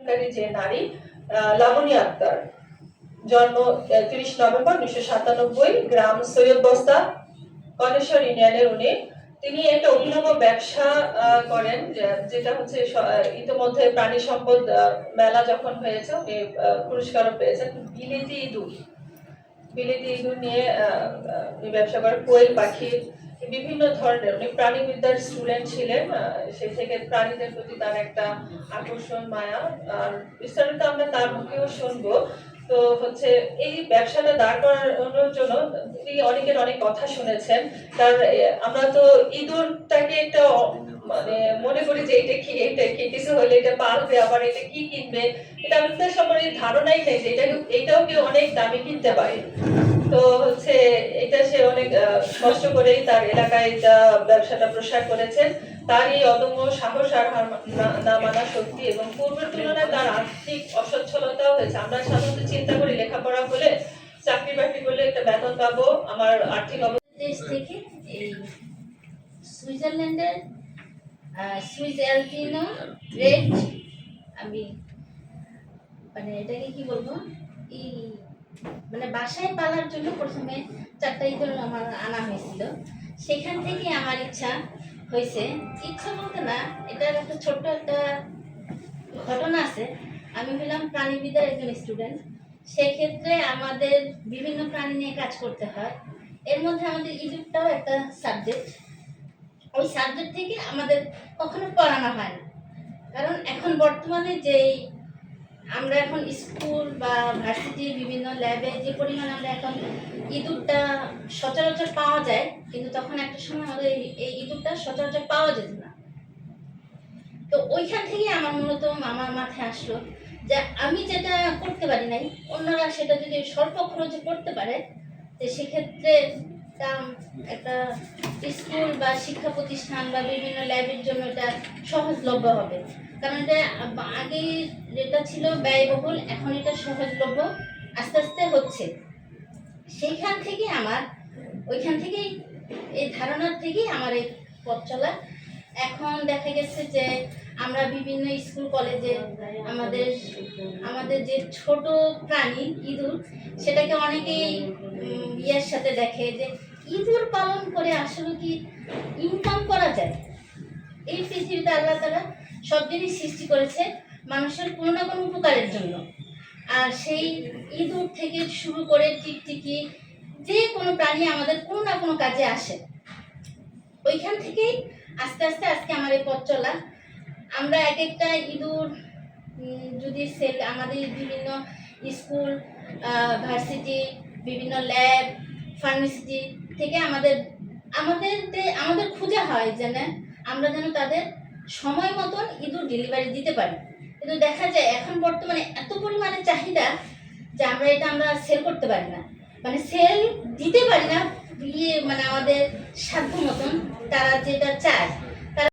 প্রস্তুতকারী যে নারী লাবণী আক্তার, জন্ম 30 নভেম্বর 1997, গ্রাম সৈয়দ বস্তা, কলেশ্বর ইউনিয়নের উনি। তিনি একটা অভিনব ব্যবসা করেন, যেটা হচ্ছে ইতিমধ্যে প্রাণী সম্পদ মেলা যখন হয়েছে উনি পুরস্কারও পেয়েছেন। বিলেতি ইঁদুর নিয়ে ব্যবসা করেন, কোয়েল পাখি, বিভিন্ন ধরনের। উনি প্রাণীবিদ্যার স্টুডেন্ট ছিলেন, সেই থেকে প্রাণীদের প্রতি তার একটা আকর্ষণ, মায়া। আর বিস্তারিত আমরা তার মুখেও শুনবো। তো হচ্ছে এই ব্যবসাটা দাঁড় করানোর জন্য তিনি অনেকের অনেক কথা শুনেছেন। কারণ আমরা তো ইঁদুরটাকে একটা মানে মনে করি যে এটা কি কিছু হলে এটা পালবে, আবার এটা কি কিনবে, এটা আমাদের সম্পর্কে ধারণাই নেই যে এটাও কেউ অনেক দামে কিনতে পারে। তো হচ্ছে এটা সে অনেক কষ্ট করেই তার এলাকায় ব্যবসাটা প্রসার করেছেন। তার এই অদম্য সাহস আর না মানা শক্তি এবং পূর্বের তুলনায় তার আর্থিক অসচ্ছলতাও হয়েছে। আমরা সাধারণত চিন্তা করি লেখাপড়া হলে, চাকরি বাকরি করলে একটা বেতন পাবো, আমার আর্থিক দেশ থেকে এই সুইজারল্যান্ডের সুইস অ্যালপিনো রেড, আমি মানে এটাকে কি বলবো, এই মানে বাসায় পালার জন্য প্রথমে 4টা ইঁদুর আমার আনা হয়েছিল। সেখান থেকে আমার ইচ্ছা হয়েছে, ইচ্ছা বলতে না, এটার একটা ছোট্ট একটা ঘটনা আছে। আমি হলাম প্রাণীবিদ্যার একজন স্টুডেন্ট। সেক্ষেত্রে আমাদের বিভিন্ন প্রাণী নিয়ে কাজ করতে হয়। এর মধ্যে আমাদের ইঁদুরটাও একটা সাবজেক্ট। ওই সাবজেক্ট থেকে আমাদের কখনো পড়ানো হয় না, কারণ এখন বর্তমানে যেই আমরা এখন স্কুল বা ভার্সিটির বিভিন্ন ল্যাবে যে পরিমাণ আমরা এখন ইঁদুরটা সচরাচর পাওয়া যায়, কিন্তু তখন একটা সময় আমাদের এই ইঁদুরটা সচরাচর পাওয়া যেত না। তো ওইখান থেকে আমার মূলত আমার মাথায় আসলো যে আমি যেটা করতে পারি নাই, অন্যরা সেটা যদি স্বল্প খরচে করতে পারে, তো সেক্ষেত্রে একটা স্কুল বা শিক্ষা প্রতিষ্ঠান বা বিভিন্ন ল্যাবের জন্য এটা সহজলভ্য হবে। কারণ এটা আগে যেটা ছিল ব্যয়বহুল, এখন এটা সহজলভ্য আস্তে আস্তে হচ্ছে। সেইখান থেকে ওইখান থেকেই এই ধারণার থেকেই আমার এই পথ চলা। এখন দেখা গেছে যে আমরা বিভিন্ন স্কুল কলেজে আমাদের যে ছোট প্রাণী ইঁদুর, সেটাকে অনেকেই ইয়ের সাথে দেখে যে ইঁদুর পালন করে আসলে কি ইনকাম করা যায়। এই পৃথিবীতে আল্লাহ তাআলা সব জিনিস সৃষ্টি করেছে মানুষের কোনো না কোনো উপকারের জন্য। আর সেই ইঁদুর থেকে শুরু করে টিকটিকি, যে কোনো প্রাণী আমাদের কোনো না কোনো কাজে আসে। ওইখান থেকেই আস্তে আস্তে আজকে আমার এই পথ চলা। আমরা এক একটা ইঁদুর যদি আমাদের বিভিন্ন স্কুল, ভার্সিটি, বিভিন্ন ল্যাব, ফার্মেসি থেকে আমাদের খোঁজা হয় যেন আমরা যেন তাদের সময় মতন ইঁদুর ডেলিভারি দিতে পারি। কিন্তু দেখা যায় এখন বর্তমানে এত পরিমাণে চাহিদা যে আমরা সেল করতে পারি না, মানে সেল দিতে পারি না, মানে আমাদের সাধ্য মতন তারা যেটা চায়